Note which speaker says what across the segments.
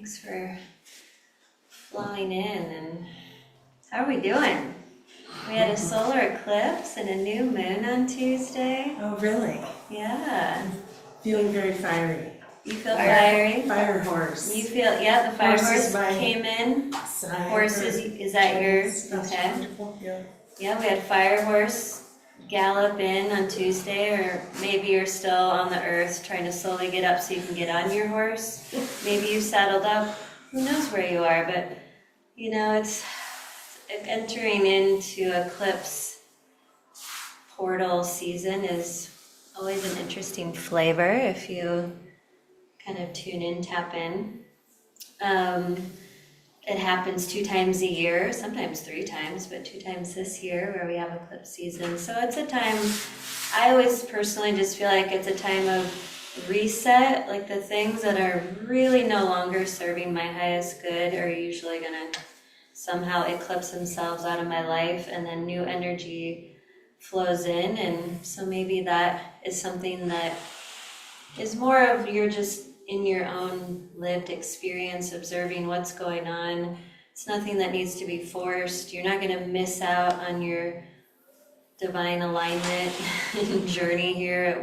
Speaker 1: Thanks for flowing in. And how are we doing? We had a solar eclipse and a new moon on Tuesday.
Speaker 2: Oh, really?
Speaker 1: Yeah.
Speaker 2: Feeling very fiery.
Speaker 1: You feel fiery?
Speaker 2: Fire horse.
Speaker 1: You feel, yeah, the fire horse
Speaker 2: by
Speaker 1: came in.
Speaker 2: side.
Speaker 1: Horses, is that yours? Okay.
Speaker 2: Wonderful. Yeah.
Speaker 1: Yeah, we had fire horse gallop in on Tuesday, or maybe you're still on the earth trying to slowly get up so you can get on your horse. Maybe you saddled up. Who knows where you are, but you know, it's entering into eclipse portal season is always an interesting flavor if you kind of tune in, tap in. It happens 2 times a year, sometimes 3 times, but 2 times this year where we have eclipse season. So it's a time, I always personally just feel like it's a time of reset. Like the things that are really no longer serving my highest good are usually going to somehow eclipse themselves out of my life, and then new energy flows in. And so maybe that is something that is more of you're just in your own lived experience, observing what's going on. It's nothing that needs to be forced. You're not going to miss out on your divine alignment journey here. It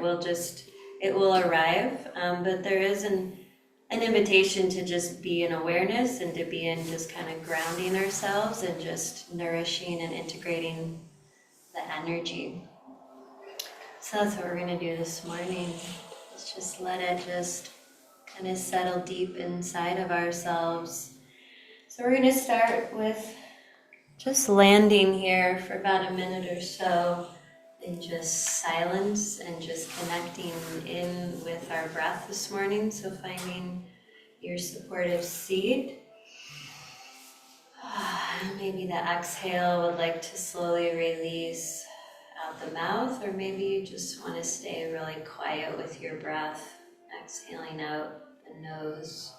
Speaker 1: will arrive. But there is an invitation to just be in awareness and to be in just kind of grounding ourselves and just nourishing and integrating the energy. So that's what we're going to do this morning. Let's just let it just kind of settle deep inside of ourselves. So we're going to start with just landing here for about a minute or so in just silence and just connecting in with our breath this morning. So finding your supportive seat. Maybe the exhale would like to slowly release out the mouth, or maybe you just want to stay really quiet with your breath, exhaling out the nose.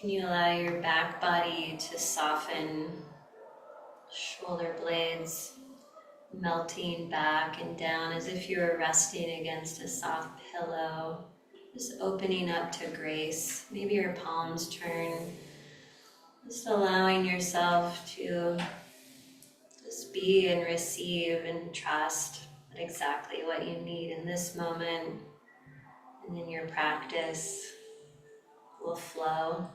Speaker 1: Can you allow your back body to soften, shoulder blades melting back and down as if you were resting against a soft pillow, just opening up to grace. Maybe your palms turn, just allowing yourself to just be and receive and trust exactly what you need in this moment, and then your practice will flow.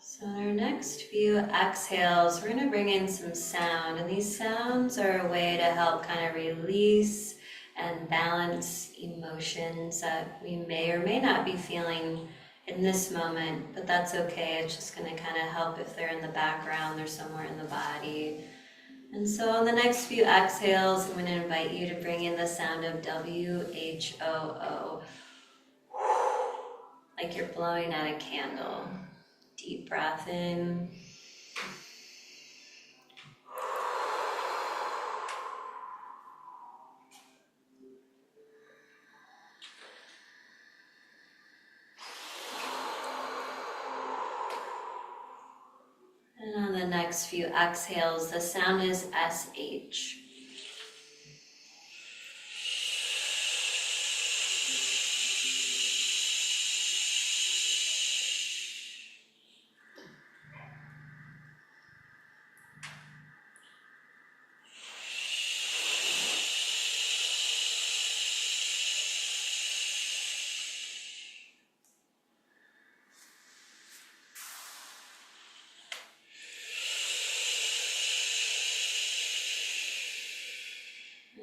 Speaker 1: So in our next few exhales, we're going to bring in some sound, and these sounds are a way to help kind of release and balance emotions that we may or may not be feeling in this moment, but that's okay. It's just going to kind of help if they're in the background, they're somewhere in the body. And so on the next few exhales, I'm going to invite you to bring in the sound of W-H-O-O, like you're blowing out a candle. Deep breath in. And on the next few exhales, the sound is S-H.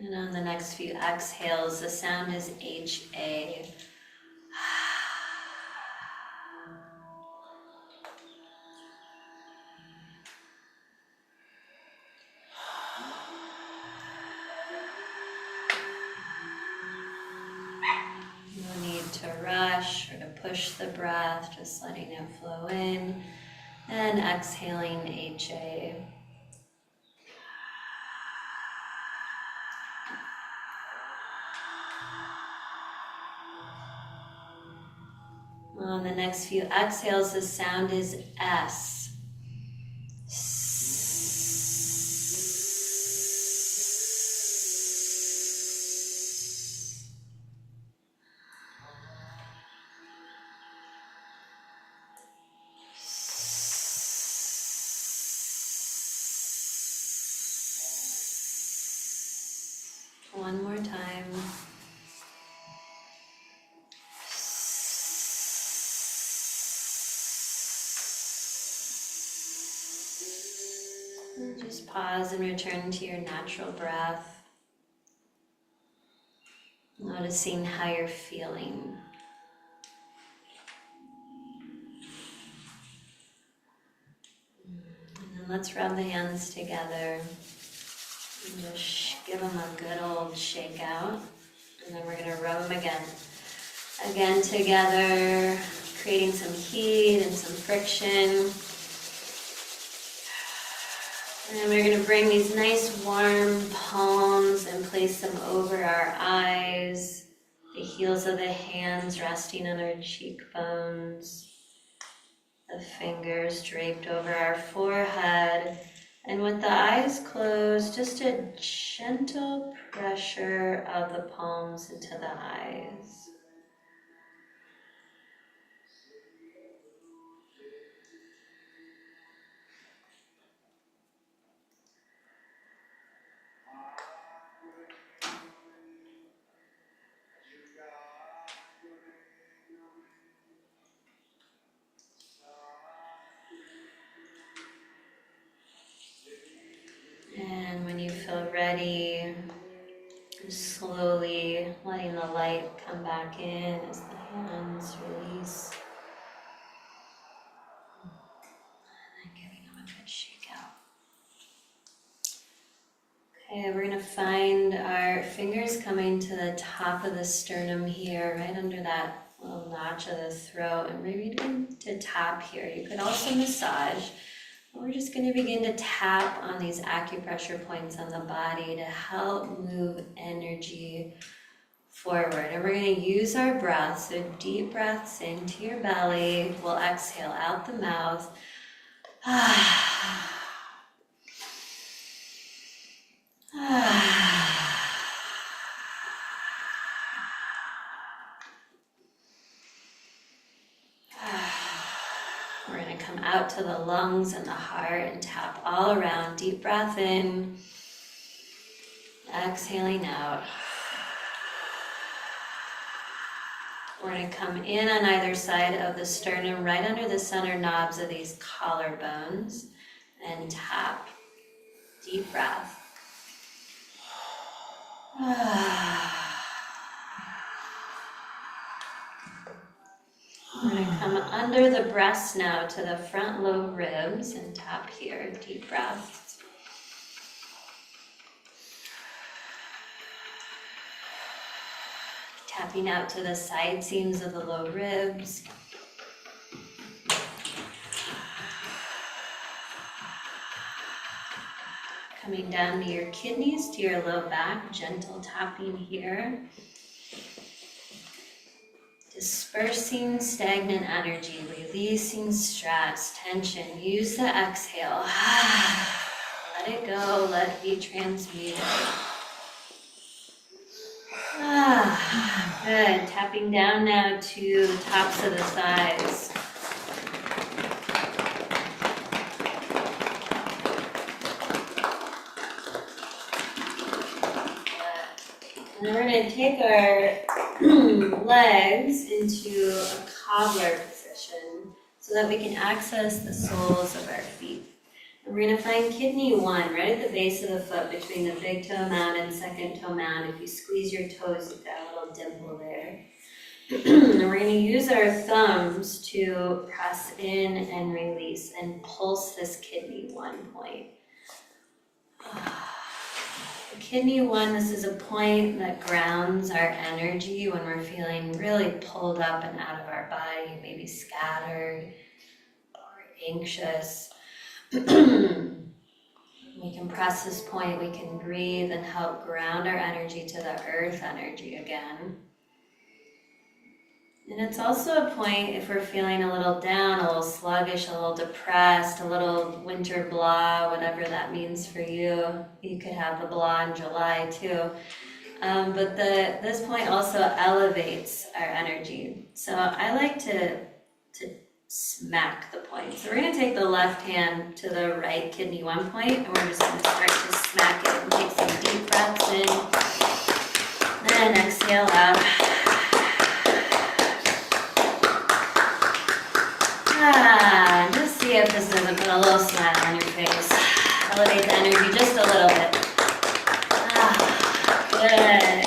Speaker 1: And on the next few exhales, the sound is HA. No need to rush or to push the breath, just letting it flow in and exhaling HA. On the next few exhales, the sound is S. One more time. And just pause and return to your natural breath. Noticing how you're feeling. And then let's rub the hands together. And just give them a good old shake out. And then we're going to rub them again. Again together, creating some heat and some friction. And we're going to bring these nice warm palms and place them over our eyes. The heels of the hands resting on our cheekbones. The fingers draped over our forehead. And with the eyes closed, just a gentle pressure of the palms into the eyes. And when you feel ready, just slowly letting the light come back in as the hands release. And then giving them a good shake out. Okay, we're going to find our fingers coming to the top of the sternum here, right under that little notch of the throat. And we're beginning to tap here. You could also massage. We're just going to begin to tap on these acupressure points on the body to help move energy forward. And we're going to use our breath, so deep breaths into your belly. We'll exhale out the mouth. We're going to come out to the lungs and the heart and tap all around. Deep breath in, exhaling out. We're going to come in on either side of the sternum, right under the center knobs of these collarbones, and tap. Deep breath. We're going to come under the breast now to the front lobe ribs and tap here. Deep breath. Tapping out to the side seams of the low ribs. Coming down to your kidneys, to your low back, gentle tapping here. Dispersing stagnant energy, releasing stress, tension. Use the exhale. Let it go, let it be transmuted. Good. Tapping down now to the tops of the thighs. And then we're going to take our legs into a cobbler position so that we can access the soles of our feet. We're gonna find kidney 1 right at the base of the foot between the big toe mound and second toe mound. If you squeeze your toes, you've got a little dimple there. And we're gonna use our thumbs to press in and release and pulse this kidney 1 point. Kidney 1, this is a point that grounds our energy when we're feeling really pulled up and out of our body, maybe scattered or anxious. We can press this point, we can breathe and help ground our energy to the earth energy again. And it's also a point if we're feeling a little down, a little sluggish, a little depressed, a little winter blah, whatever that means for you. You could have the blah in July too. But this point also elevates our energy. So I like to smack the point. So we're going to take the left hand to the right kidney 1 point, and we're just going to start to smack it and take some deep breaths in. Then exhale out. Just see if this doesn't put a little smile on your face. Elevate the energy just a little bit. Good.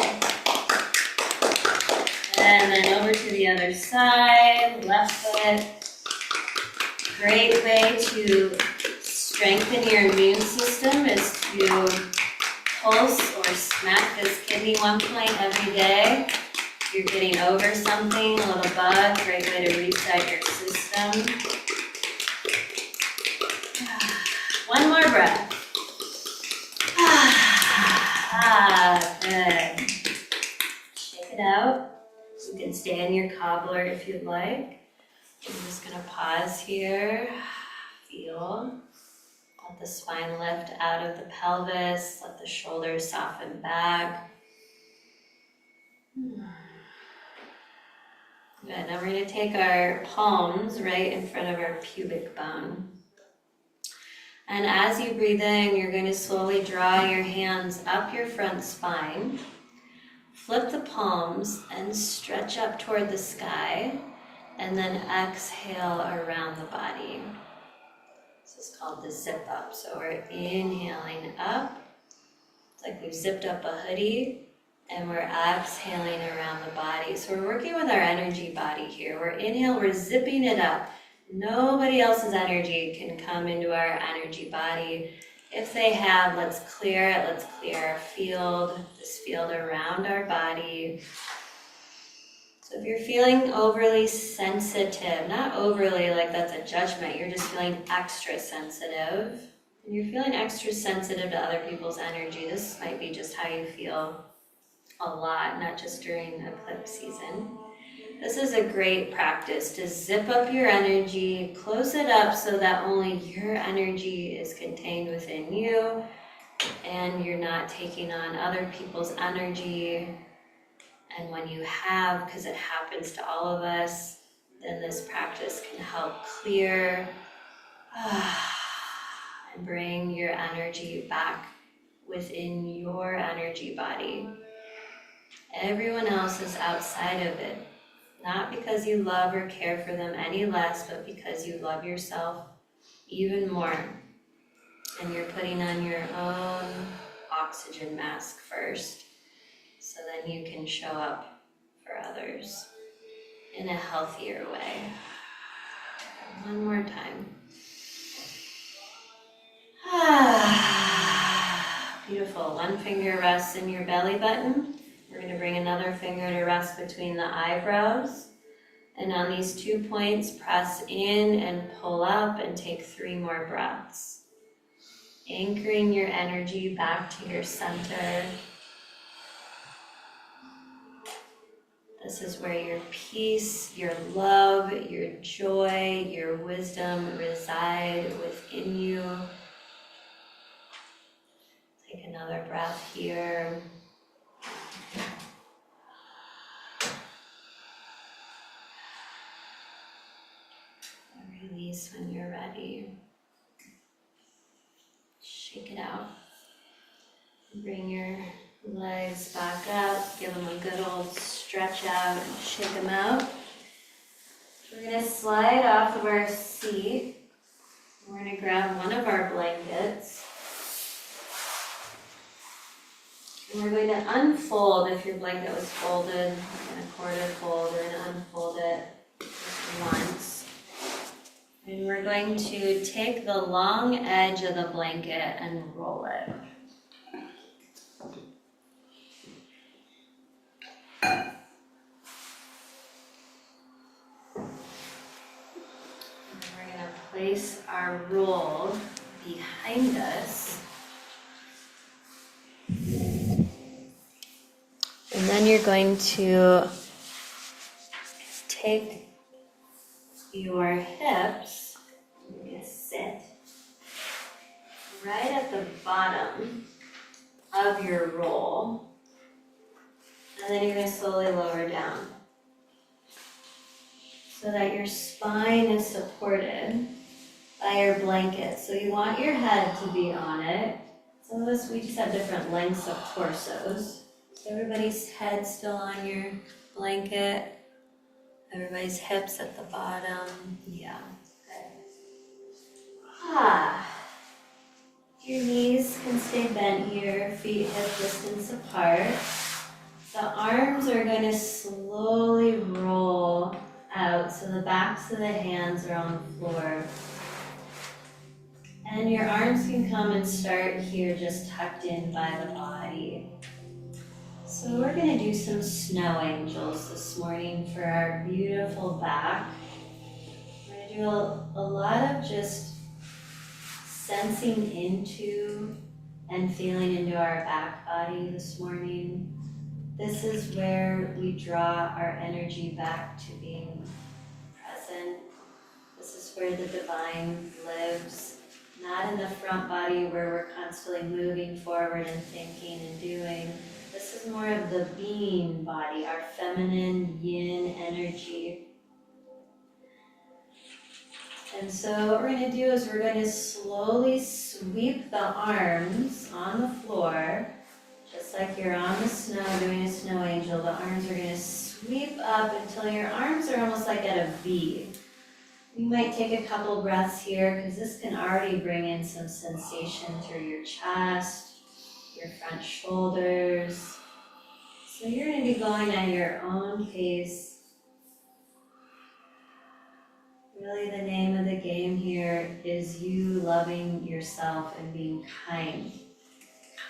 Speaker 1: And then over to the other side, left foot. Great way to strengthen your immune system is to pulse or smack this kidney 1 point every day. If you're getting over something, a little bug, great way to reset your system. 1 more breath. Good. Shake it out. You can stay in your cobbler if you'd like. I'm just going to pause here. Feel. Let the spine lift out of the pelvis. Let the shoulders soften back. Good. Now we're going to take our palms right in front of our pubic bone. And as you breathe in, you're going to slowly draw your hands up your front spine. Flip the palms and stretch up toward the sky. And then exhale around the body. This is called the zip up. So we're inhaling up. It's like we've zipped up a hoodie. And we're exhaling around the body. So we're working with our energy body here. We're inhale, we're zipping it up. Nobody else's energy can come into our energy body. If they have, let's clear it. Let's clear our field, this field around our body. So if you're feeling overly sensitive, not overly like that's a judgment, you're just feeling extra sensitive. And you're feeling extra sensitive to other people's energy. This might be just how you feel a lot, not just during eclipse season. This is a great practice to zip up your energy, close it up so that only your energy is contained within you and you're not taking on other people's energy. And when you have, because it happens to all of us, then this practice can help clear and bring your energy back within your energy body. Everyone else is outside of it. Not because you love or care for them any less, but because you love yourself even more. And you're putting on your own oxygen mask first, so then you can show up for others in a healthier way. One more time. Beautiful. One finger rests in your belly button. We're going to bring another finger to rest between the eyebrows. And on these 2 points, press in and pull up and take 3 more breaths. Anchoring your energy back to your center. This is where your peace, your love, your joy, your wisdom reside within you. Take another breath here. Release when you're ready. Shake it out. Bring your legs back up. Give them a good old stretch out and shake them out. We're going to slide off of our seat. We're going to grab one of our blankets. unfold if your blanket was folded in a quarter fold, and unfold it just once. And we're going to take the long edge of the blanket and roll it. And we're going to place our roll behind us. And then you're going to take your hips, you're going to sit right at the bottom of your roll, and then you're going to slowly lower down so that your spine is supported by your blanket. So you want your head to be on it. Some of us, we just have different lengths of torsos. So everybody's head still on your blanket. Everybody's hips at the bottom. Yeah, good. Your knees can stay bent here, feet hip distance apart. The arms are going to slowly roll out so the backs of the hands are on the floor. And your arms can come and start here just tucked in by the body. So we're going to do some snow angels this morning for our beautiful back. We're going to do a lot of just sensing into and feeling into our back body this morning. This is where we draw our energy back to being present. This is where the divine lives, not in the front body where we're constantly moving forward and thinking and doing. This is more of the being body, our feminine yin energy. And so what we're going to do is we're going to slowly sweep the arms on the floor, just like you're on the snow doing a snow angel. The arms are going to sweep up until your arms are almost like at a V. You might take a couple breaths here because this can already bring in some sensation through your chest, your front shoulders. So you're going to be going at your own pace. Really the name of the game here is you loving yourself and being kind.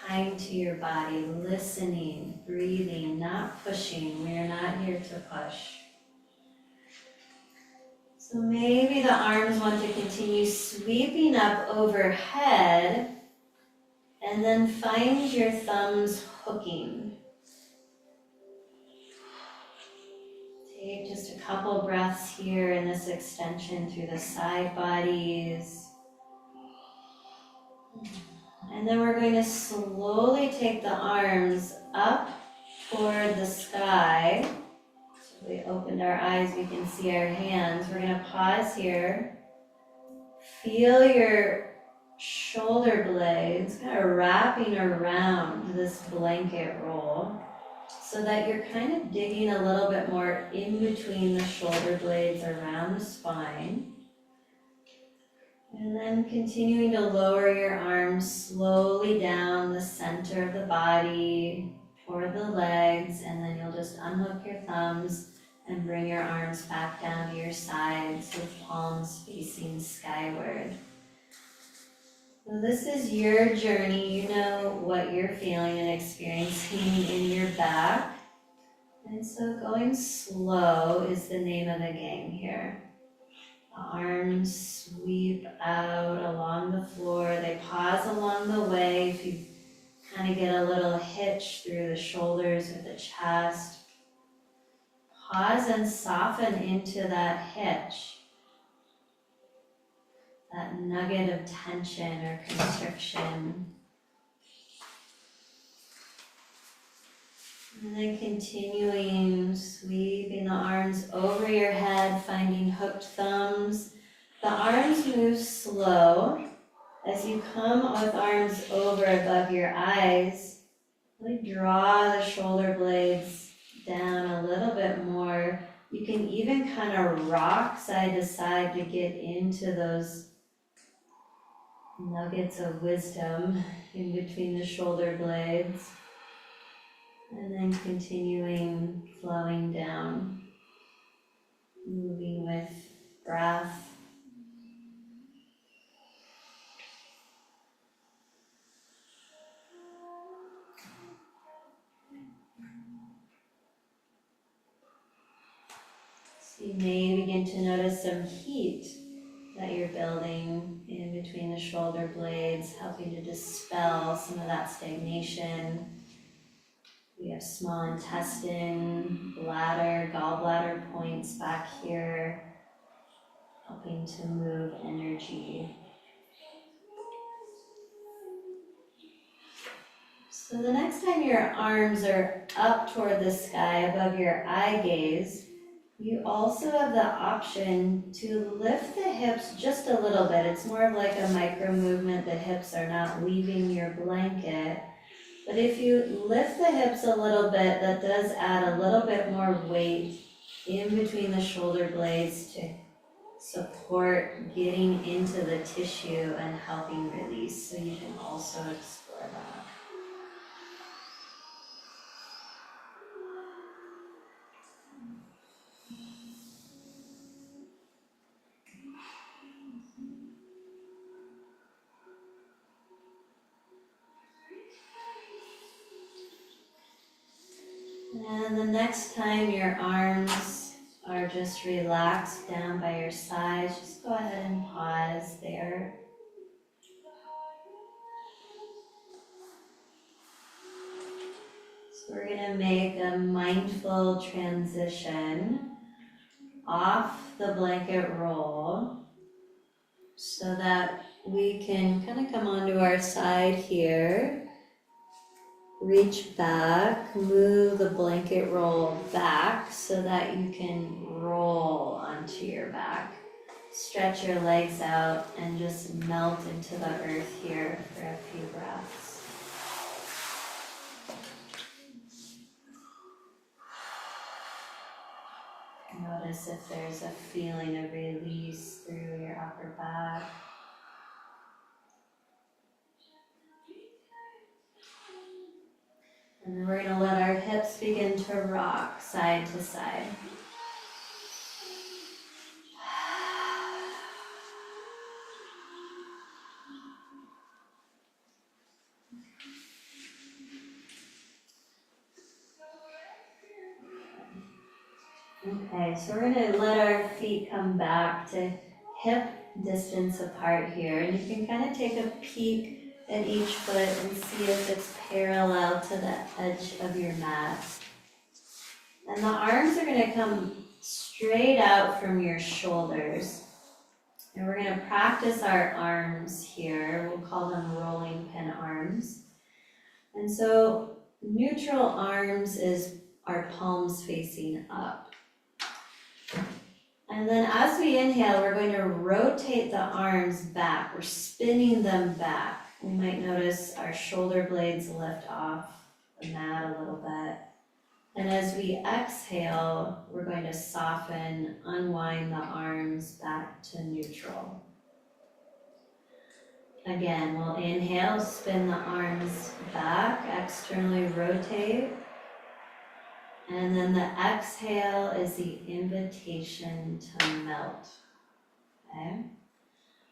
Speaker 1: Kind to your body, listening, breathing, not pushing. We are not here to push. So maybe the arms want to continue sweeping up overhead, and then find your thumbs hooking. Take just a couple breaths here in this extension through the side bodies. And then we're going to slowly take the arms up toward the sky. So if we opened our eyes, we can see our hands. We're going to pause here. Feel your shoulder blades kind of wrapping around this blanket roll so that you're kind of digging a little bit more in between the shoulder blades around the spine. And then continuing to lower your arms slowly down the center of the body toward the legs, and then you'll just unhook your thumbs and bring your arms back down to your sides with palms facing skyward. So this is your journey. You know what you're feeling and experiencing in your back. And so going slow is the name of the game here. The arms sweep out along the floor. They pause along the way. If you kind of get a little hitch through the shoulders or the chest, pause and soften into that hitch, that nugget of tension or constriction. And then continuing, sweeping the arms over your head, finding hooked thumbs. The arms move slow. As you come with arms over above your eyes, really draw the shoulder blades down a little bit more. You can even kind of rock side to side to get into those nuggets of wisdom in between the shoulder blades. And then continuing, flowing down, moving with breath. So you may begin to notice some heat that you're building in between the shoulder blades, helping to dispel some of that stagnation. We have small intestine, bladder, gallbladder points back here, helping to move energy. So the next time your arms are up toward the sky above your eye gaze, you also have the option to lift the hips just a little bit. It's more of like a micro movement. The hips are not leaving your blanket. But if you lift the hips a little bit, that does add a little bit more weight in between the shoulder blades to support getting into the tissue and helping release. So you can also explore that. And the next time your arms are just relaxed down by your sides, just go ahead and pause there. So we're going to make a mindful transition off the blanket roll so that we can kind of come onto our side here. Reach back, move the blanket roll back so that you can roll onto your back. Stretch your legs out and just melt into the earth here for a few breaths. Notice if there's a feeling of release through your upper back. And then we're going to let our hips begin to rock side to side. Okay, so we're going to let our feet come back to hip distance apart here. And you can kind of take a peek at each foot and see if it's parallel to the edge of your mat. And the arms are going to come straight out from your shoulders. And we're going to practice our arms here. We'll call them rolling pin arms. And so neutral arms is our palms facing up. And then as we inhale, we're going to rotate the arms back. We're spinning them back. We might notice our shoulder blades lift off the mat a little bit. And as we exhale, we're going to soften, unwind the arms back to neutral. Again, we'll inhale, spin the arms back, externally rotate. And then the exhale is the invitation to melt. Okay?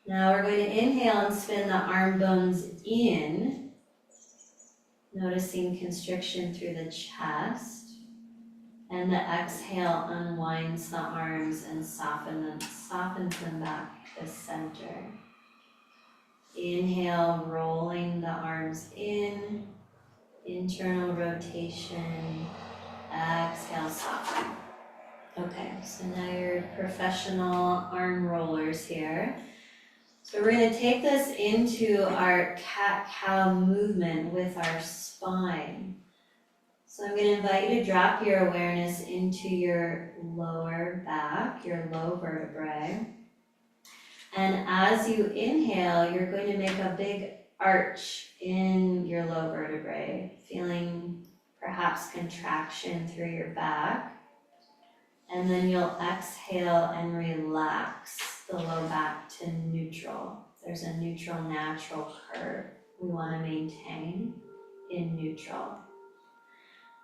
Speaker 1: Now we're going to inhale and spin the arm bones in, noticing constriction through the chest. And the exhale unwinds the arms and softens them back to center. Inhale, rolling the arms in, internal rotation. Exhale, soften. Okay, so now you're professional arm rollers here. So we're going to take this into our cat-cow movement with our spine. So I'm going to invite you to drop your awareness into your lower back, your low vertebrae. And as you inhale, you're going to make a big arch in your low vertebrae, feeling perhaps contraction through your back. And then you'll exhale and relax the low back to neutral. There's a neutral natural curve we want to maintain in neutral.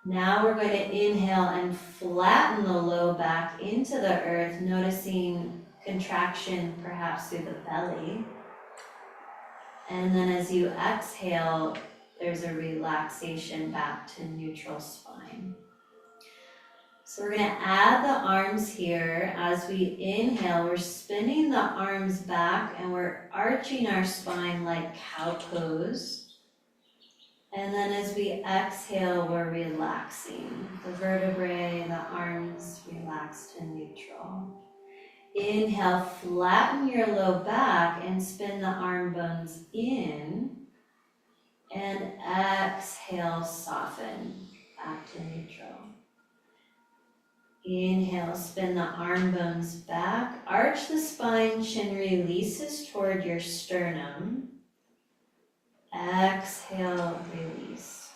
Speaker 1: Now we're going to inhale and flatten the low back into the earth, noticing contraction perhaps through the belly. And then as you exhale, there's a relaxation back to neutral spine. So we're going to add the arms here. As we inhale, we're spinning the arms back and we're arching our spine like cow pose. And then as we exhale, we're relaxing. The vertebrae, the arms relax to neutral. Inhale, flatten your low back and spin the arm bones in. And exhale, soften back to neutral. Inhale, spin the arm bones back. Arch the spine, chin releases toward your sternum. Exhale, release.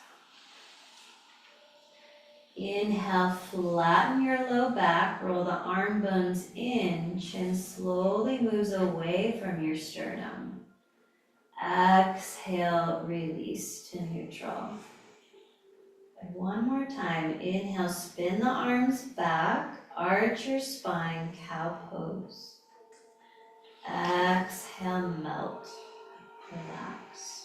Speaker 1: Inhale, flatten your low back, roll the arm bones in, chin slowly moves away from your sternum. Exhale, release to neutral. And one more time, inhale, spin the arms back, arch your spine, cow pose. Exhale, melt, relax.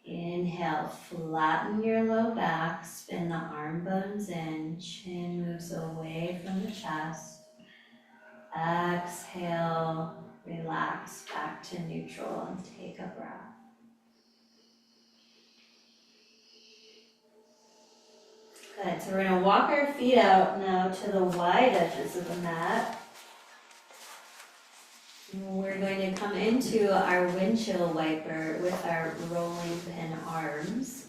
Speaker 1: Inhale, flatten your low back, spin the arm bones in, chin moves away from the chest. Exhale, relax back to neutral and take a breath. Good, so we're going to walk our feet out now to the wide edges of the mat. We're going to come into our windshield wiper with our rolling pin arms.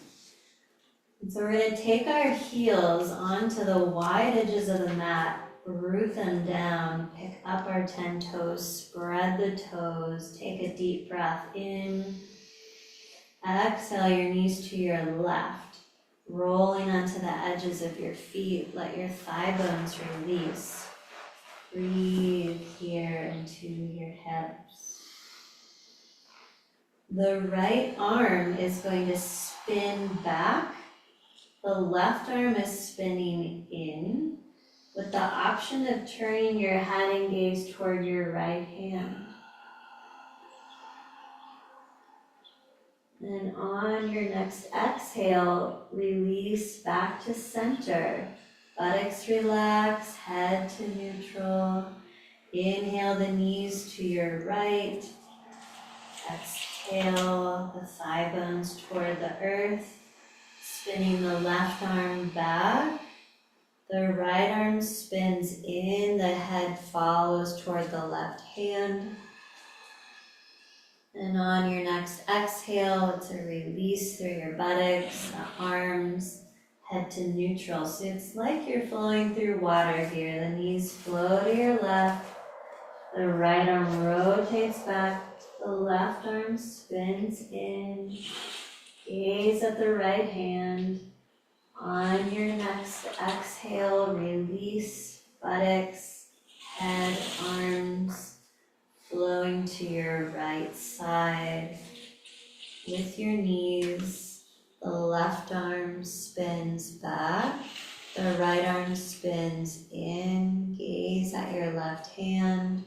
Speaker 1: And so we're going to take our heels onto the wide edges of the mat, root them down, pick up our 10 toes, spread the toes, take a deep breath in. Exhale your knees to your left, rolling onto the edges of your feet. Let your thigh bones release. Breathe here into your hips. The right arm is going to spin back. The left arm is spinning in, with the option of turning your head and gaze toward your right hand. And on your next exhale, release back to center. Buttocks relax, head to neutral. Inhale the knees to your right. Exhale the thigh bones toward the earth. Spinning the left arm back. The right arm spins in, the head follows toward the left hand. And on your next exhale, it's a release through your buttocks, the arms, head to neutral. So it's like you're flowing through water here. The knees flow to your left. The right arm rotates back. The left arm spins in. Gaze at the right hand. On your next exhale, release buttocks, head, arms, flowing to your right side. With your knees, the left arm spins back, the right arm spins in. Gaze at your left hand.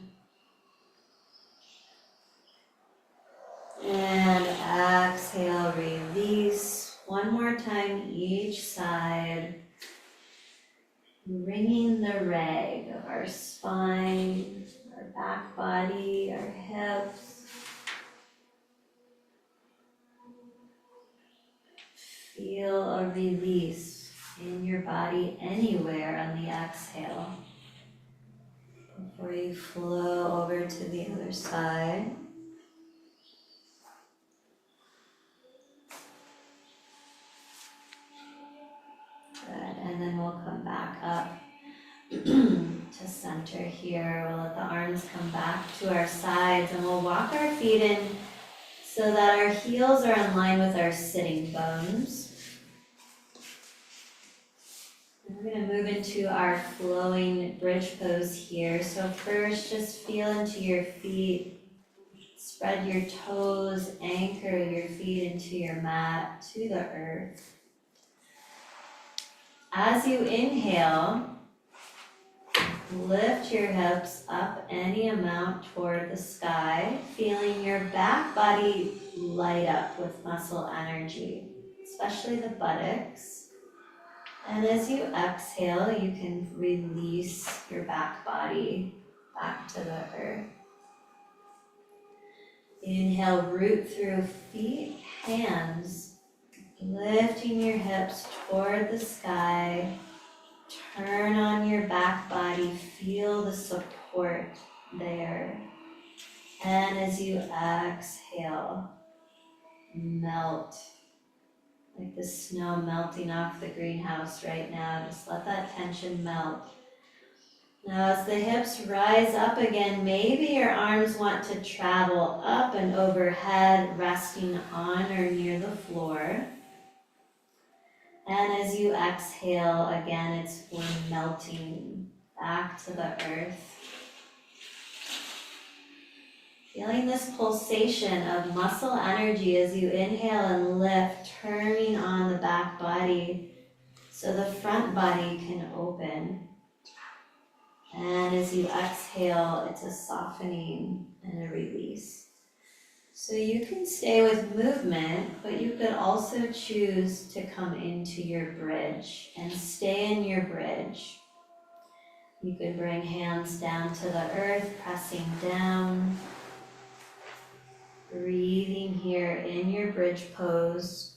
Speaker 1: And exhale, release. One more time each side. Bringing the rag of our spine, our back body, our hips. Feel a release in your body anywhere on the exhale before you flow over to the other side. Good, and then we'll come back up to center here. We'll let the arms come back to our sides and we'll walk our feet in so that our heels are in line with our sitting bones. And we're going to move into our flowing bridge pose here. So first, just feel into your feet. Spread your toes, anchor your feet into your mat, to the earth. As you inhale, lift your hips up any amount toward the sky, feeling your back body light up with muscle energy, especially the buttocks. And as you exhale, you can release your back body back to the earth. Inhale, root through feet, hands, lifting your hips toward the sky. Turn on your back body, feel the support there. And as you exhale, melt, like the snow melting off the greenhouse right now. Just let that tension melt. Now as the hips rise up again, maybe your arms want to travel up and overhead, resting on or near the floor. And as you exhale, again, it's for melting back to the earth. Feeling this pulsation of muscle energy as you inhale and lift, turning on the back body so the front body can open. And as you exhale, it's a softening and a release. So you can stay with movement, but you could also choose to come into your bridge and stay in your bridge. You could bring hands down to the earth, pressing down. Breathing here in your bridge pose.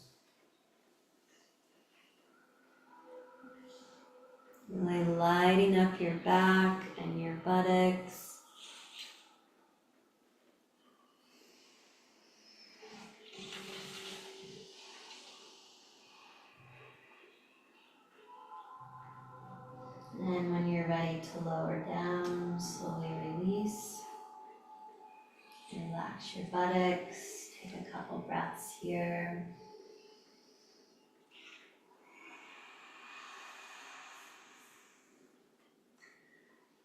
Speaker 1: Really lighting up your back and your buttocks. And when you're ready to lower down, slowly release. Relax your buttocks. Take a couple breaths here.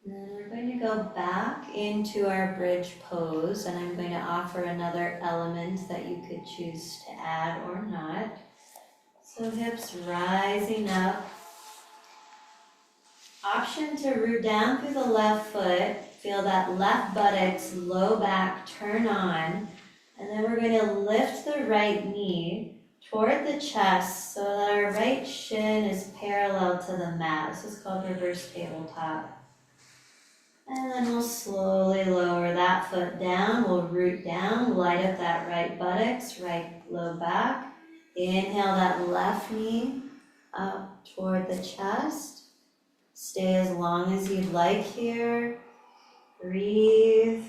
Speaker 1: Then we're going to go back into our bridge pose, and I'm going to offer another element that you could choose to add or not. So hips rising up. Option to root down through the left foot. Feel that left buttocks, low back, turn on. And then we're going to lift the right knee toward the chest so that our right shin is parallel to the mat. This is called reverse tabletop. And then we'll slowly lower that foot down. We'll root down, light up that right buttocks, right low back. Inhale that left knee up toward the chest. Stay as long as you'd like here. Breathe.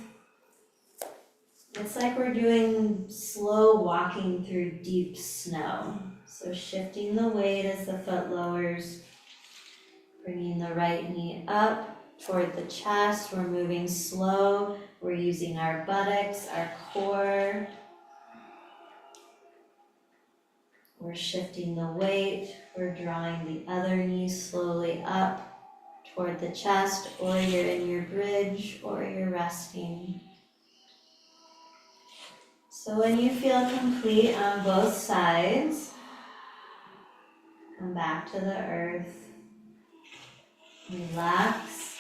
Speaker 1: It's like we're doing slow walking through deep snow. So shifting the weight as the foot lowers. Bringing the right knee up toward the chest. We're moving slow. We're using our buttocks, our core. We're shifting the weight. We're drawing the other knee slowly up toward the chest, or you're in your bridge, or you're resting. So when you feel complete on both sides, come back to the earth. Relax.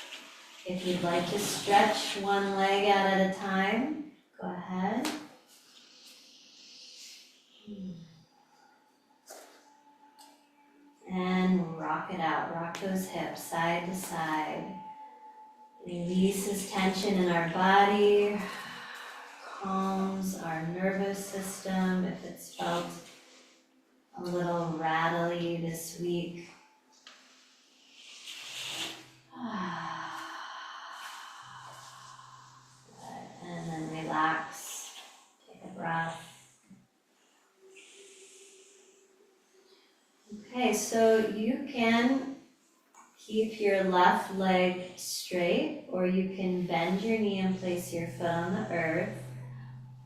Speaker 1: If you'd like to stretch one leg out at a time, go ahead. And rock it out. Rock those hips side to side. Releases tension in our body. Calms our nervous system if it's felt a little rattly this week. And then relax. Take a breath. Okay, so you can keep your left leg straight, or you can bend your knee and place your foot on the earth.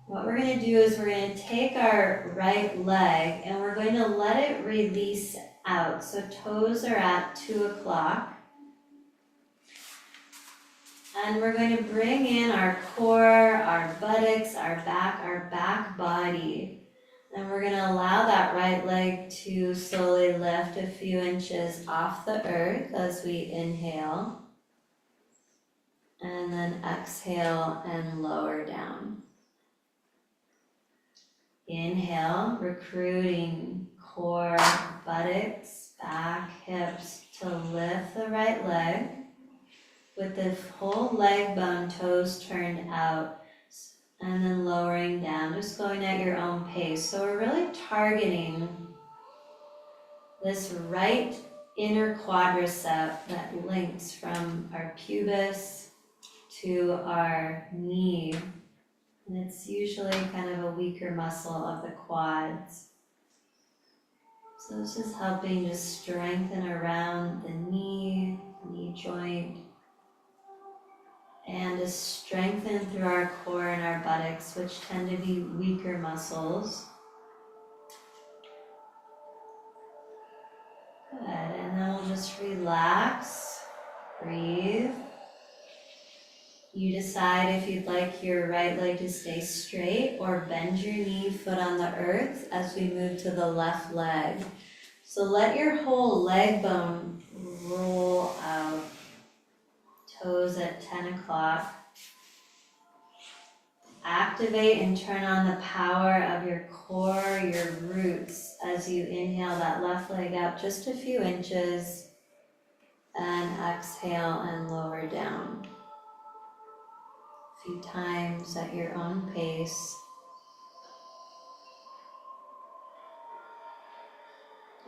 Speaker 1: What we're going to do is we're going to take our right leg and we're going to let it release out. So toes are at 2 o'clock. And we're going to bring in our core, our buttocks, our back body. And we're gonna allow that right leg to slowly lift a few inches off the earth as we inhale. And then exhale and lower down. Inhale, recruiting core, buttocks, back, hips to lift the right leg with the whole leg bone, toes turned out, and then lowering down, just going at your own pace. So we're really targeting this right inner quadricep that links from our pubis to our knee. And it's usually kind of a weaker muscle of the quads. So this is helping to strengthen around the knee joint, and to strengthen through our core and our buttocks, which tend to be weaker muscles. Good, and then we'll just relax, breathe. You decide if you'd like your right leg to stay straight or bend your knee, foot on the earth as we move to the left leg. So let your whole leg bone roll out. Toes at 10 o'clock. Activate and turn on the power of your core, your roots, as you inhale that left leg up just a few inches, and exhale and lower down. A few times at your own pace.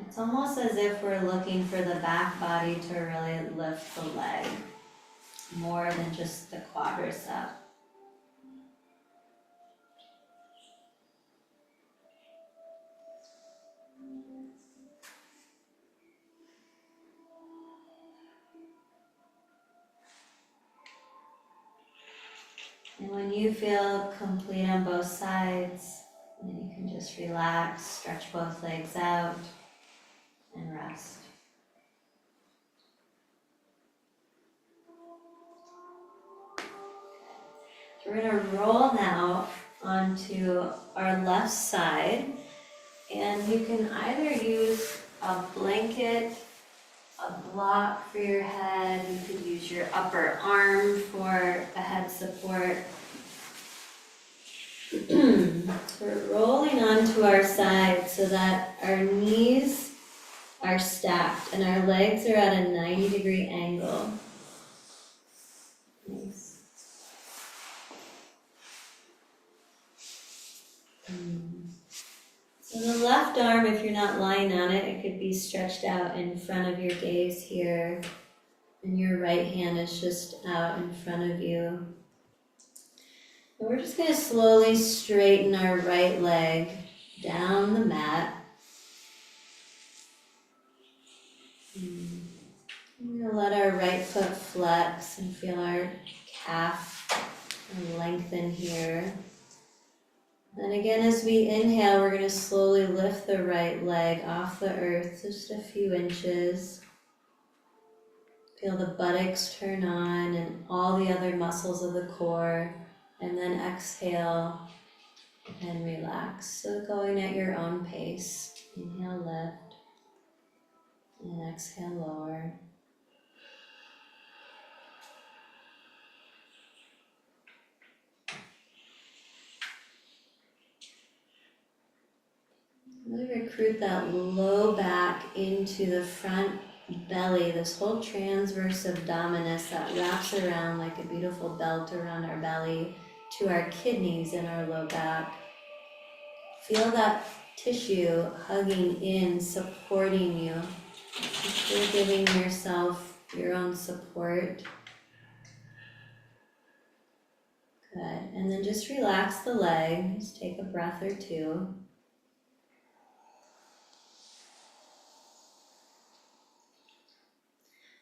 Speaker 1: It's almost as if we're looking for the back body to really lift the leg, more than just the quadricep. And when you feel complete on both sides, then you can just relax, stretch both legs out, and rest. So we're going to roll now onto our left side, and you can either use a blanket, a block for your head. You could use your upper arm for a head support. We're rolling onto our side so that our knees are stacked and our legs are at a 90-degree angle. Nice. So the left arm, if you're not lying on it, it could be stretched out in front of your gaze here. And your right hand is just out in front of you. And we're just going to slowly straighten our right leg down the mat. We're going to let our right foot flex and feel our calf lengthen here. And again, as we inhale, we're going to slowly lift the right leg off the earth just a few inches. Feel the buttocks turn on and all the other muscles of the core. And then exhale and relax. So going at your own pace. Inhale, lift. And exhale, lower. Really recruit that low back into the front belly, this whole transverse abdominis that wraps around like a beautiful belt around our belly to our kidneys in our low back. Feel that tissue hugging in, supporting you. You're giving yourself your own support. Good. And then just relax the leg. Just take a breath or two.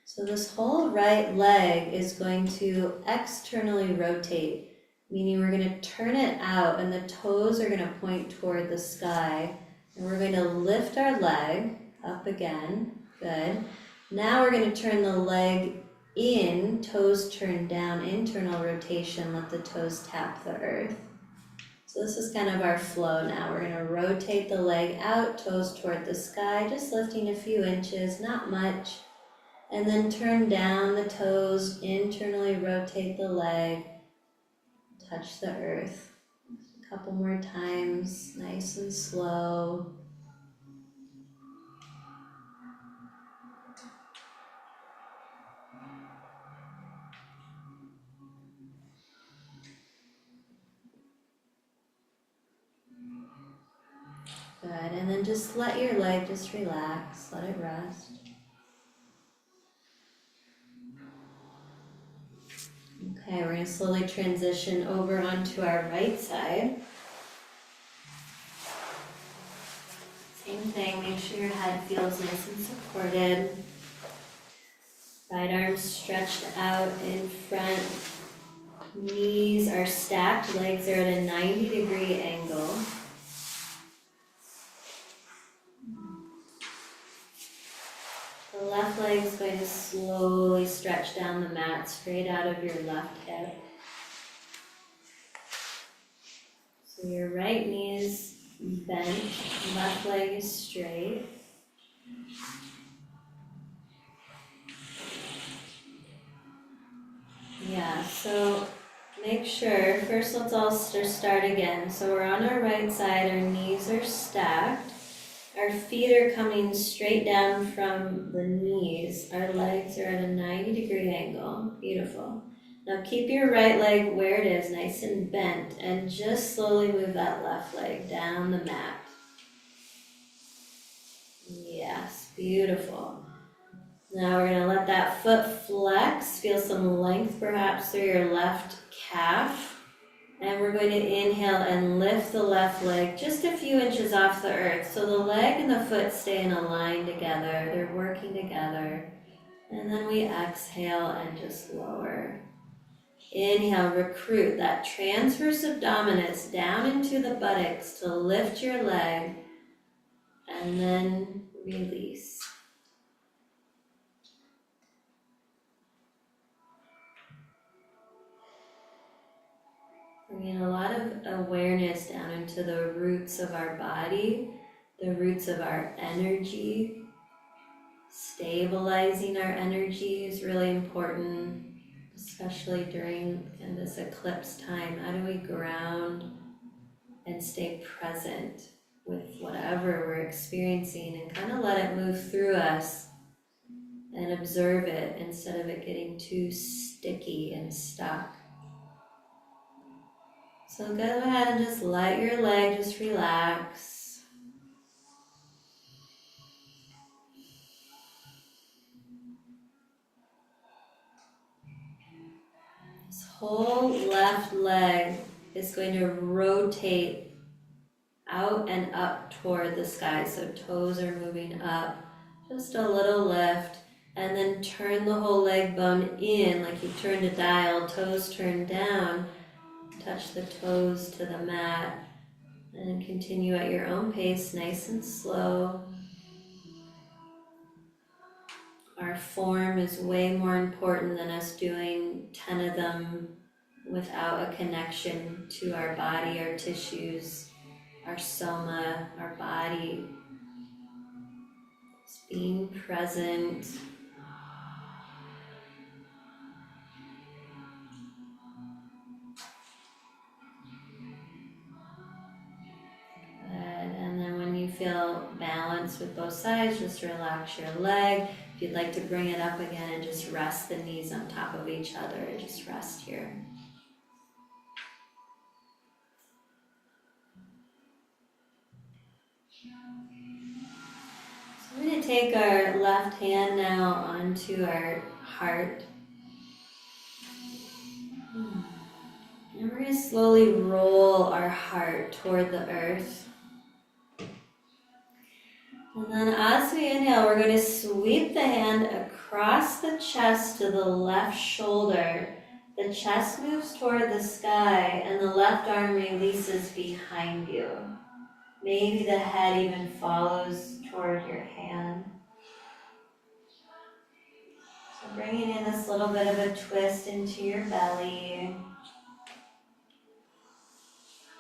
Speaker 1: So this whole right leg is going to externally rotate, meaning we're going to turn it out and the toes are going to point toward the sky. And we're going to lift our leg up again. Good. Now we're going to turn the leg in, toes turned down, internal rotation, let the toes tap the earth. So this is kind of our flow now. We're gonna rotate the leg out, toes toward the sky, just lifting a few inches, not much. And then turn down the toes, internally rotate the leg, touch the earth. A couple more times, nice and slow. Good, and then just let your leg just relax, let it rest. Okay, we're going to slowly transition over onto our right side. Same thing, make sure your head feels nice and supported. Right arm stretched out in front. Knees are stacked, legs are at a 90-degree angle. The left leg is going to slowly stretch down the mat straight out of your left hip. So your right knee is bent, left leg is straight. Yeah, so make sure, first let's all start again. So we're on our right side, our knees are stacked. Our feet are coming straight down from the knees. Our legs are at a 90-degree angle. Beautiful. Now keep your right leg where it is, nice and bent, and just slowly move that left leg down the mat. Yes, beautiful. Now we're going to let that foot flex. Feel some length perhaps through your left calf. And we're going to inhale and lift the left leg just a few inches off the earth. So the leg and the foot stay in a line together. They're working together. And then we exhale and just lower. Inhale, recruit that transverse abdominis down into the buttocks to lift your leg. And then release. Bringing a lot of awareness down into the roots of our body, the roots of our energy. Stabilizing our energy is really important, especially during this eclipse time. How do we ground and stay present with whatever we're experiencing and kind of let it move through us and observe it instead of it getting too sticky and stuck. So go ahead and just let your leg just relax. This whole left leg is going to rotate out and up toward the sky. So toes are moving up, just a little lift, and then turn the whole leg bone in like you turned a dial, toes turn down. Touch the toes to the mat and continue at your own pace, nice and slow. Our form is way more important than us doing 10 of them without a connection to our body, our tissues, our soma, our body. Just being present. And then when you feel balanced with both sides, just relax your leg. If you'd like to bring it up again and just rest the knees on top of each other, just rest here. So we're going to take our left hand now onto our heart. And we're going to slowly roll our heart toward the earth. And then as we inhale, we're going to sweep the hand across the chest to the left shoulder. The chest moves toward the sky and the left arm releases behind you. Maybe the head even follows toward your hand. So bringing in this little bit of a twist into your belly.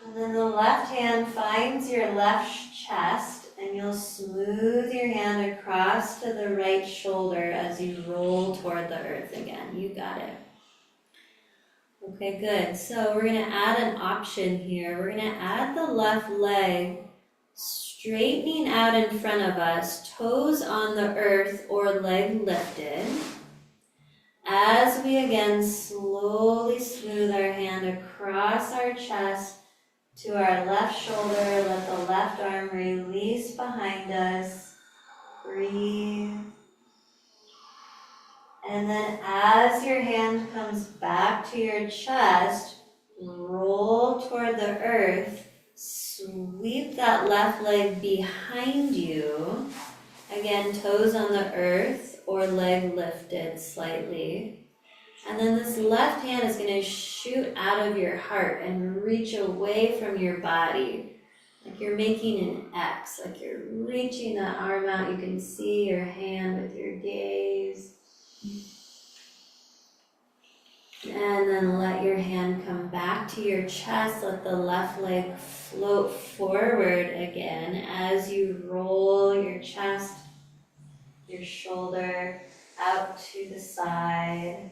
Speaker 1: And then the left hand finds your left chest, and you'll smooth your hand across to the right shoulder as you roll toward the earth again. You got it. Okay, good. So we're going to add an option here. We're going to add the left leg straightening out in front of us, toes on the earth or leg lifted. As we again slowly smooth our hand across our chest to our left shoulder, let the left arm release behind us. Breathe. And then as your hand comes back to your chest, roll toward the earth, sweep that left leg behind you. Again, toes on the earth or leg lifted slightly. And then this left hand is going to shoot out of your heart and reach away from your body. Like you're making an X, like you're reaching that arm out. You can see your hand with your gaze. And then let your hand come back to your chest. Let the left leg float forward again as you roll your chest, your shoulder out to the side.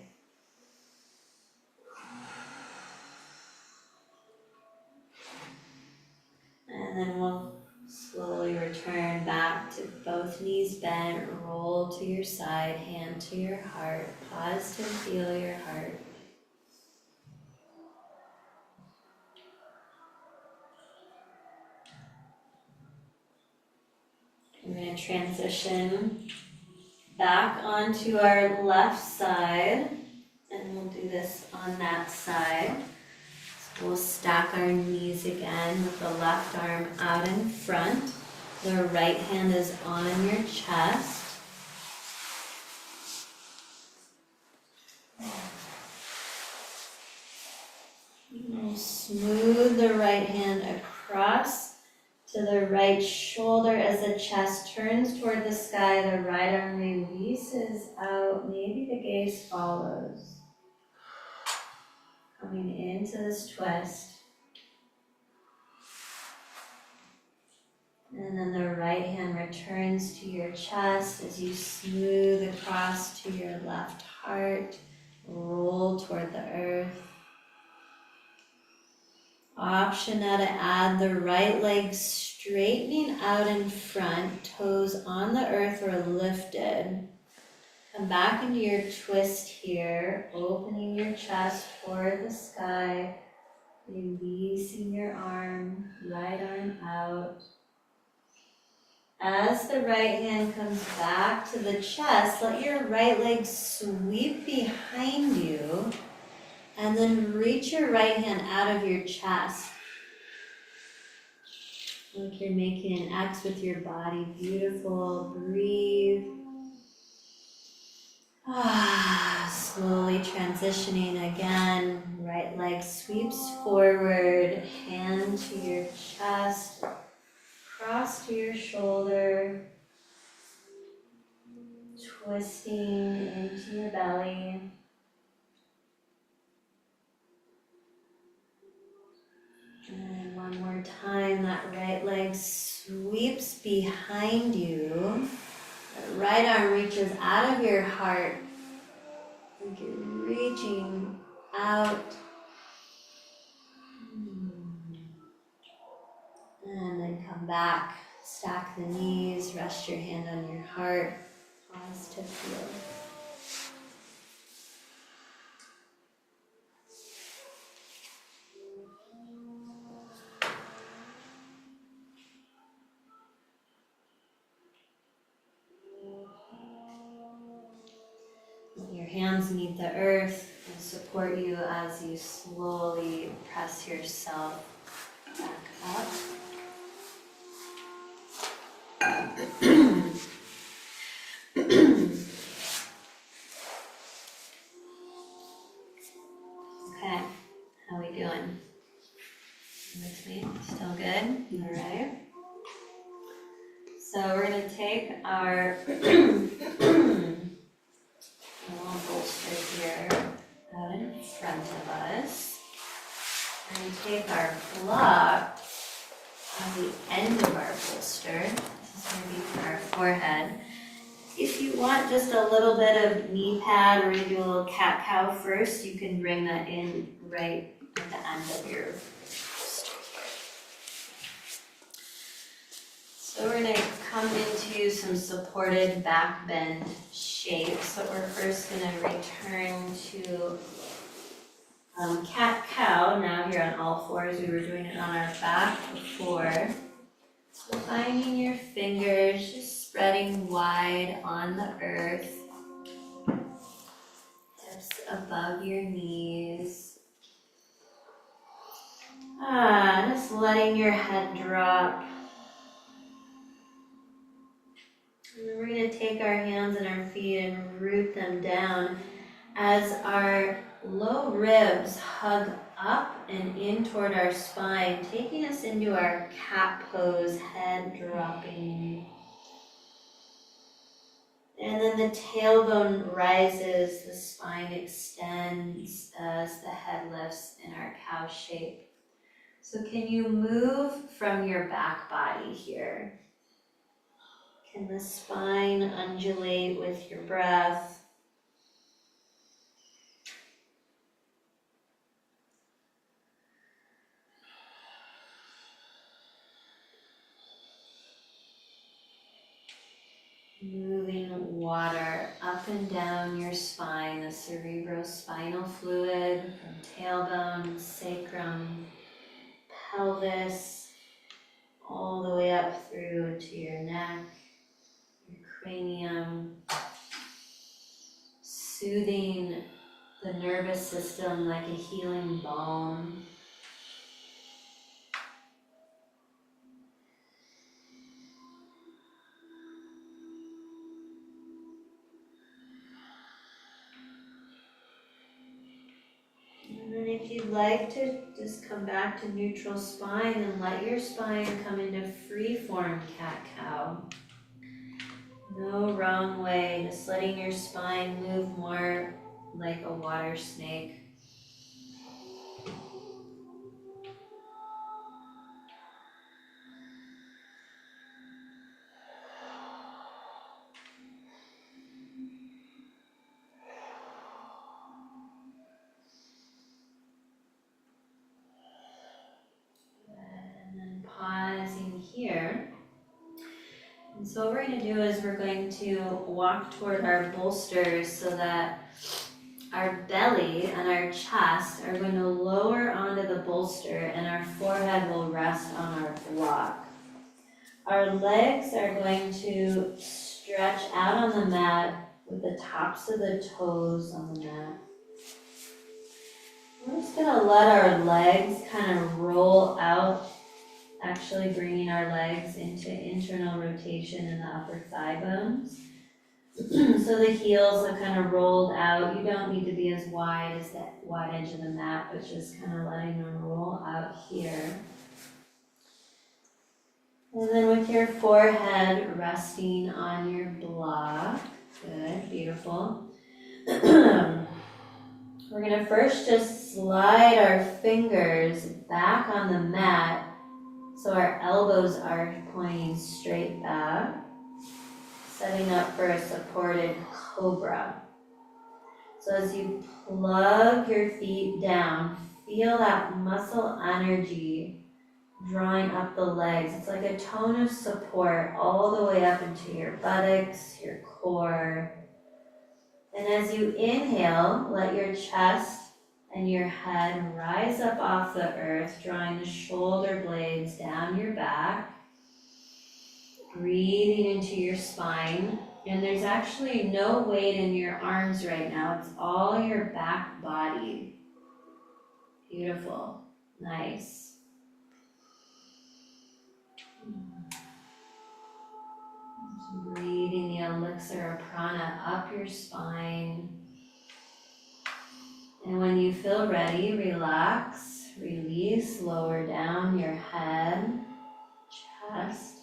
Speaker 1: And then we'll slowly return back to both knees bent, roll to your side, hand to your heart. Pause to feel your heart. We're going to transition back onto our left side, and we'll do this on that side. So we'll stack our knees again with the left arm out in front. The right hand is on your chest. We'll smooth the right hand across to the right shoulder as the chest turns toward the sky. The right arm releases out. Maybe the gaze follows. Coming into this twist. And then the right hand returns to your chest as you smooth across to your left heart. Roll toward the earth. Option now to add the right leg straightening out in front, toes on the earth or lifted. Come back into your twist here, opening your chest toward the sky, releasing your arm, right arm out. As the right hand comes back to the chest, let your right leg sweep behind you. And then reach your right hand out of your chest. Like you're making an X with your body. Beautiful. Breathe. Slowly transitioning again. Right leg sweeps forward. Hand to your chest. Cross to your shoulder. Twisting into your belly. And one more time, that right leg sweeps behind you. The right arm reaches out of your heart. Like you're reaching out. And then come back, stack the knees, rest your hand on your heart. Pause to feel. Your hands meet the earth and support you as you slowly press yourself back up. Okay, how we doing? With me? Still good? All right. So we're going to take our long bolster here out in front of us. And take our block on the end of our bolster. This is going to be for our forehead. If you want just a little bit of knee pad or maybe a little cat-cow first, you can bring that in right at the end of your bolster here. So we're going to come into some supported back bend shapes. So we're first going to return to cat-cow, now here on all fours. We were doing it on our back before. So finding your fingers, just spreading wide on the earth. Hips above your knees. Just letting your head drop. And then we're going to take our hands and our feet and root them down as our low ribs hug up and in toward our spine, taking us into our cat pose, head dropping. And then the tailbone rises, the spine extends as the head lifts in our cow shape. So can you move from your back body here? Can the spine undulate with your breath? Moving water up and down your spine, the cerebrospinal fluid from tailbone, sacrum, pelvis, all the way up through to your neck, your cranium, soothing the nervous system like a healing balm. And then if you'd like to just come back to neutral spine and let your spine come into free-form cat-cow. No wrong way, just letting your spine move more like a water snake. And then pausing here. And so what we're going to do is we're going to walk toward our bolsters so that our belly and our chest are going to lower onto the bolster and our forehead will rest on our block. Our legs are going to stretch out on the mat with the tops of the toes on the mat. We're just going to let our legs kind of roll out, actually bringing our legs into internal rotation in the upper thigh bones. So the heels are kind of rolled out. You don't need to be as wide as that wide edge of the mat, but just kind of letting them roll out here. And then with your forehead resting on your block. Good, beautiful. We're going to first just slide our fingers back on the mat so our elbows are pointing straight back, setting up for a supported cobra. So as you plug your feet down, feel that muscle energy drawing up the legs. It's like a tone of support all the way up into your buttocks, your core. And as you inhale, let your chest and your head rise up off the earth, drawing the shoulder blades down your back, breathing into your spine. And there's actually no weight in your arms right now. It's all your back body. Beautiful. Nice. Breathing the elixir of prana up your spine. And when you feel ready, relax, release, lower down your head, chest.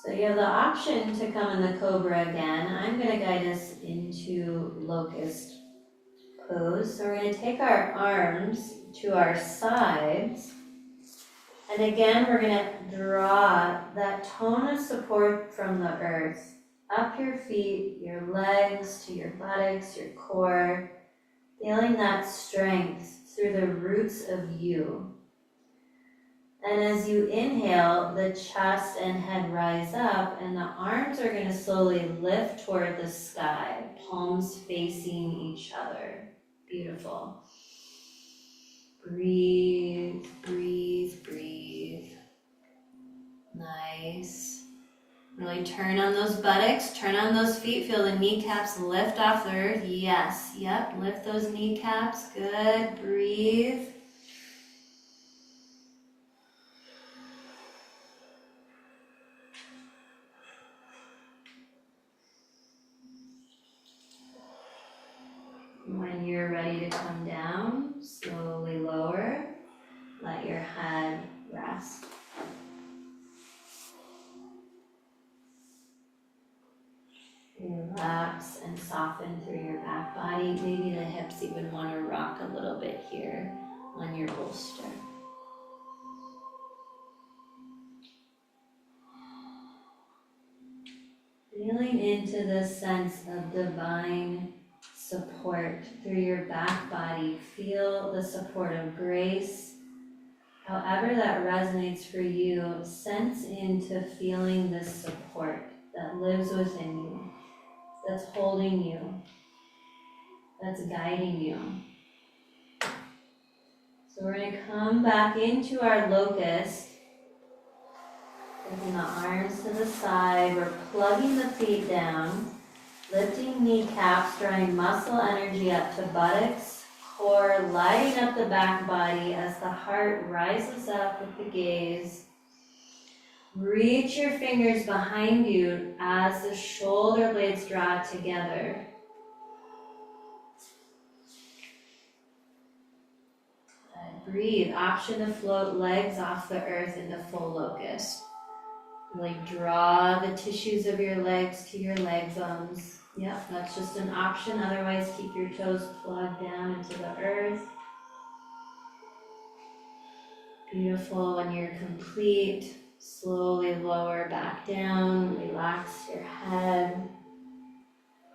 Speaker 1: So you have the option to come in the cobra again. I'm going to guide us into locust pose. So we're going to take our arms to our sides. And again, we're going to draw that tone of support from the earth up your feet, your legs, to your buttocks, your core, feeling that strength through the roots of you. And as you inhale, the chest and head rise up, and the arms are going to slowly lift toward the sky, palms facing each other. Beautiful. Breathe, breathe, breathe. Nice. Really turn on those buttocks, turn on those feet, feel the kneecaps lift off the earth. Yes, yep, lift those kneecaps. Good, breathe. When you're ready to come down, slowly lower. Let your head rest. Relax and soften through your back body. Maybe the hips even want to rock a little bit here on your bolster. Feeling into this sense of divine support through your back body. Feel the support of grace. However that resonates for you, sense into feeling this support that lives within you, that's holding you, that's guiding you. So we're going to come back into our locust, taking the arms to the side. We're plugging the feet down, lifting kneecaps, drawing muscle energy up to buttocks, core, lighting up the back body as the heart rises up with the gaze. Reach your fingers behind you as the shoulder blades draw together. Breathe. Option to float legs off the earth into full locust. Really draw the tissues of your legs to your leg bones. Yep, that's just an option. Otherwise, keep your toes plugged down into the earth. Beautiful. When you're complete, slowly lower back down. Relax your head.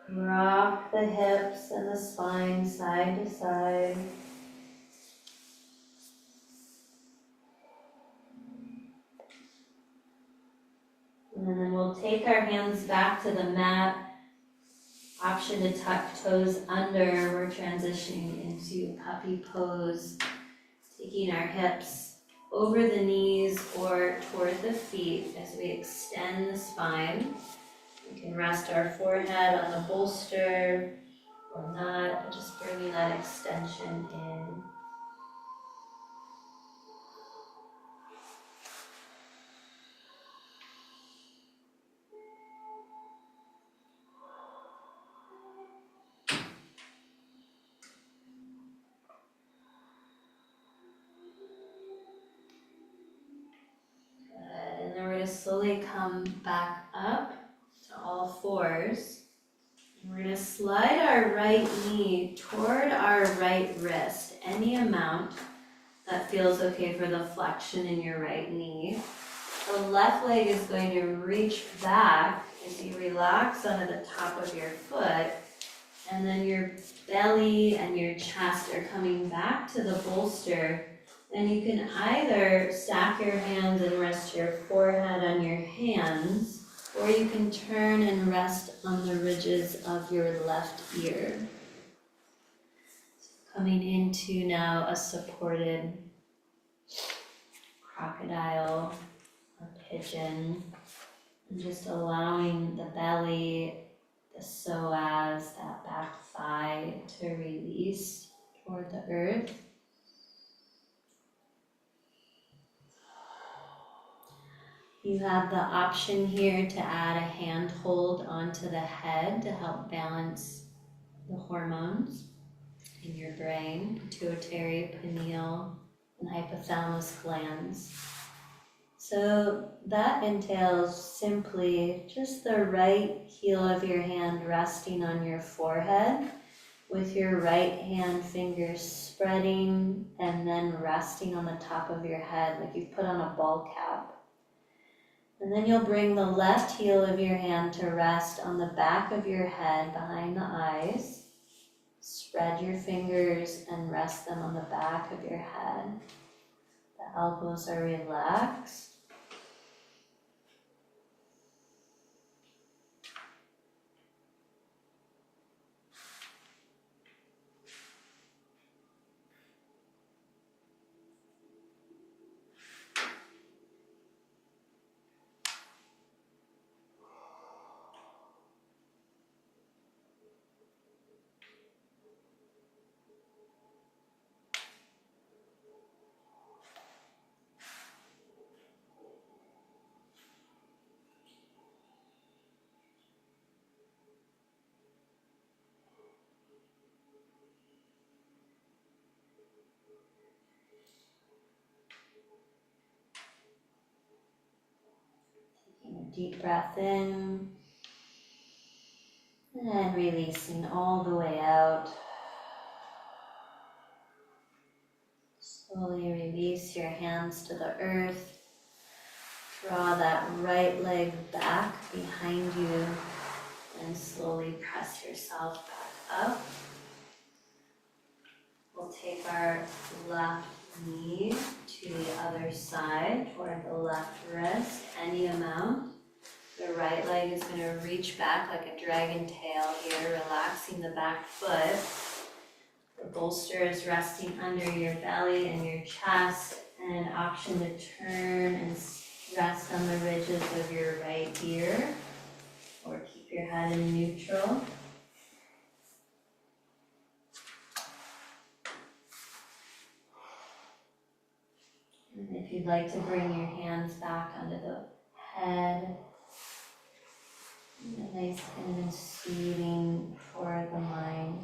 Speaker 1: Rock the hips and the spine side to side. And then we'll take our hands back to the mat. Option to tuck toes under. We're transitioning into puppy pose. Taking our hips over the knees or toward the feet as we extend the spine. We can rest our forehead on the bolster or not, just bringing that extension in. And then we're going to slowly come back up to all fours. And we're going to slide our right knee toward our right wrist, any amount that feels okay for the flexion in your right knee. The left leg is going to reach back as you relax onto the top of your foot, and then your belly and your chest are coming back to the bolster. And you can either stack your hands and rest your forehead on your hands, or you can turn and rest on the ridges of your left ear. Coming into now a supported crocodile or pigeon, and just allowing the belly, the psoas, that back thigh to release toward the earth. You have the option here to add a hand hold onto the head to help balance the hormones in your brain, pituitary, pineal, and hypothalamus glands. So that entails simply just the right heel of your hand resting on your forehead, with your right hand fingers spreading and then resting on the top of your head like you've put on a ball cap. And then you'll bring the left heel of your hand to rest on the back of your head behind the eyes. Spread your fingers and rest them on the back of your head. The elbows are relaxed. Taking a deep breath in and releasing all the way out. Slowly release your hands to the earth. Draw that right leg back behind you and slowly press yourself back up. We'll take our left knee to the other side toward the left wrist, any amount. The right leg is going to reach back like a dragon tail here, relaxing the back foot. The bolster is resting under your belly and your chest, and an option to turn and rest on the ridges of your right ear, or keep your head in neutral. And if you'd like to bring your hands back under the head, a nice kind of soothing toward the mind.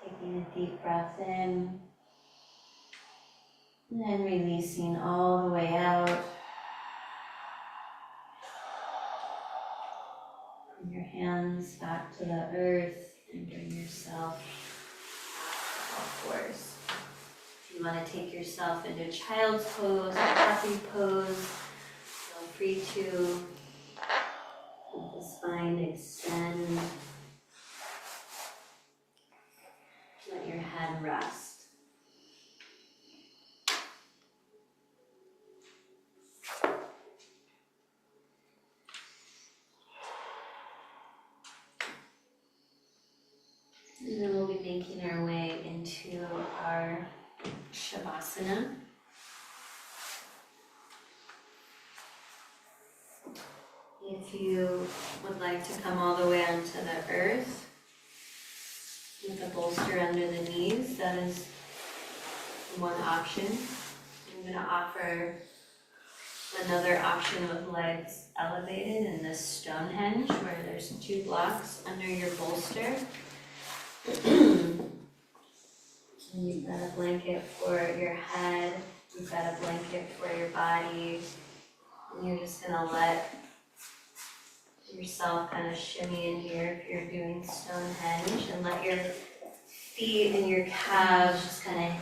Speaker 1: Taking a deep breath in, and then releasing all the way out. Bring your hands back to the earth and bring yourself back to all fours. If you want to take yourself into child's pose or happy pose, feel free to. Let the spine extend. Let your head rest. And then we'll be making our way into our Shavasana. If you would like to come all the way onto the earth with a bolster under the knees, that is one option. I'm going to offer another option with legs elevated in this Stonehenge, where there's 2 blocks under your bolster. And you've got a blanket for your head, you've got a blanket for your body, and you're just going to let yourself kind of shimmy in here if you're doing Stonehenge, and let your feet and your calves just kind of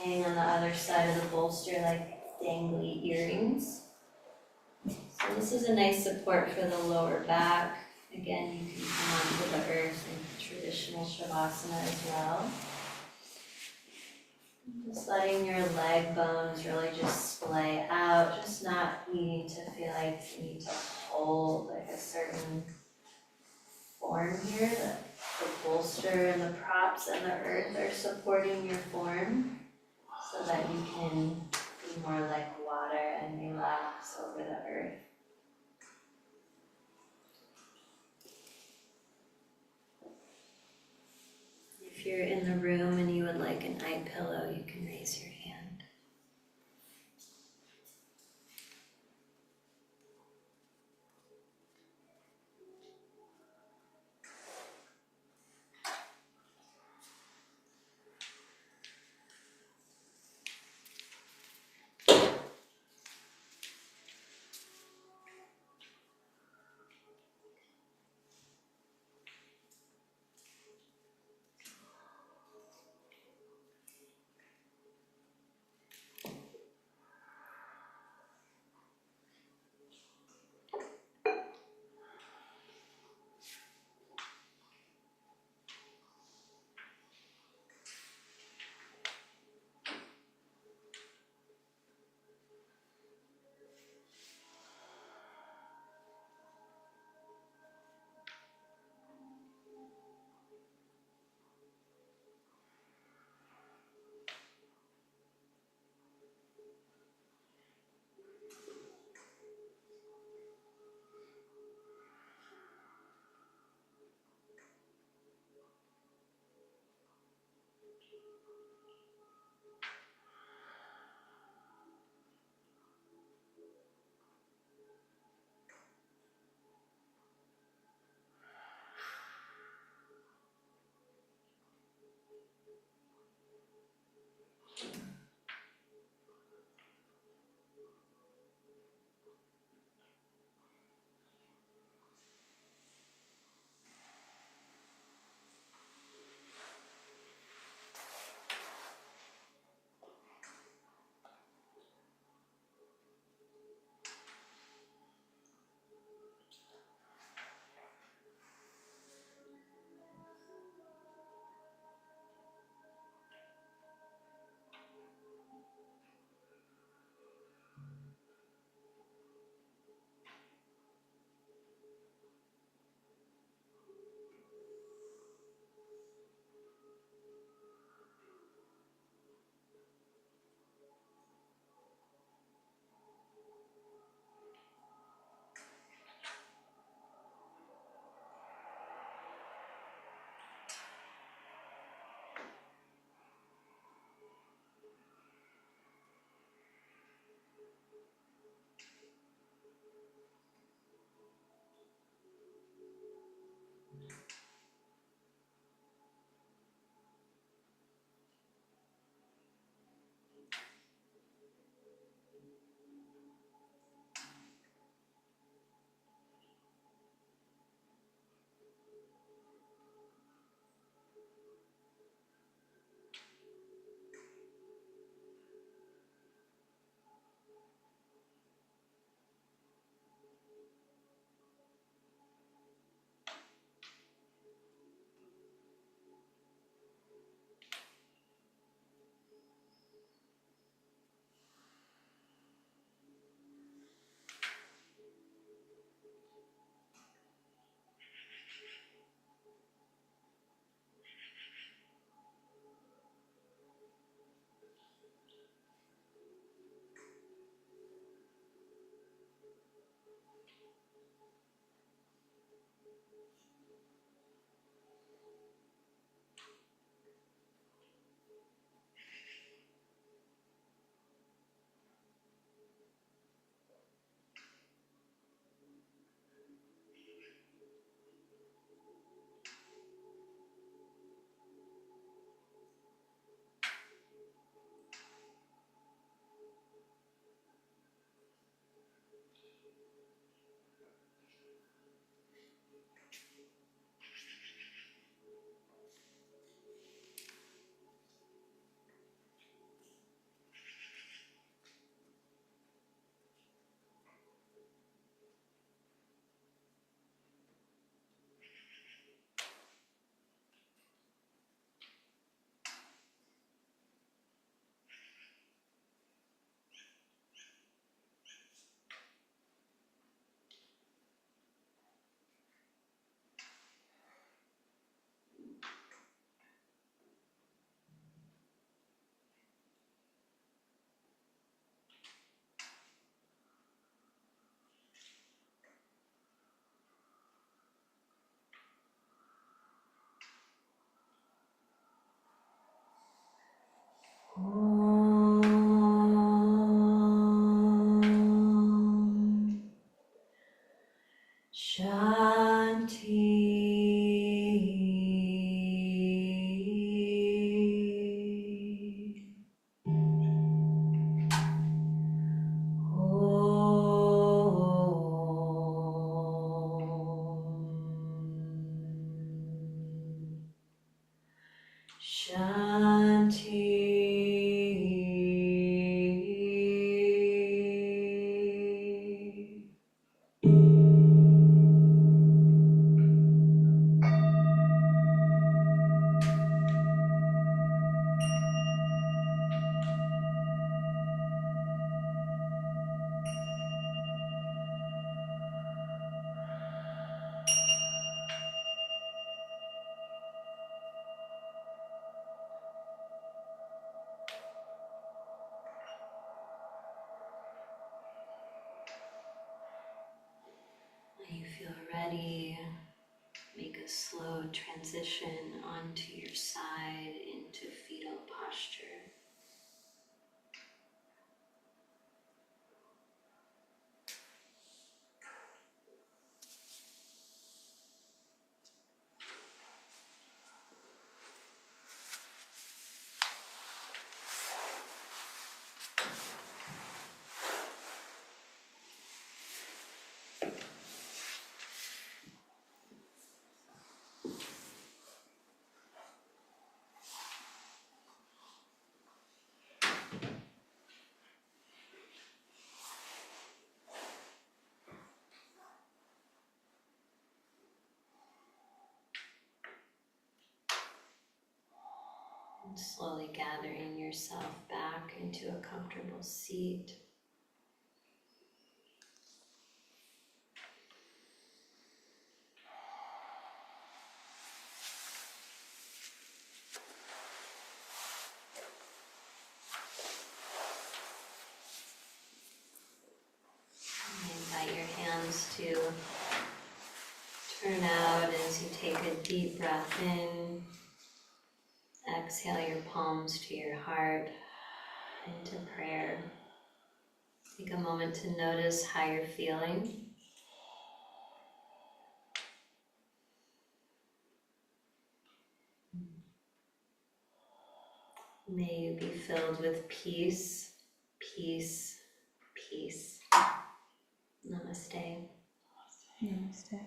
Speaker 1: hang on the other side of the bolster like dangly earrings. So this is a nice support for the lower back. Again, you can come onto the earth in traditional Shavasana as well. Just letting your leg bones really just splay out, just not needing to feel like you need to hold like a certain form here. The bolster and the props and the earth are supporting your form so that you can be more like water and relax over the earth. If you're in the room and you would like an eye pillow, you can raise your hand. Shanti. When you feel ready, make a slow transition onto your side into fetal posture. And slowly gathering yourself back into a comfortable seat. And invite your hands to turn out as you take a deep breath in. Exhale your palms to your heart into prayer. Take a moment to notice how you're feeling. May you be filled with peace, peace, peace. Namaste.
Speaker 2: Namaste.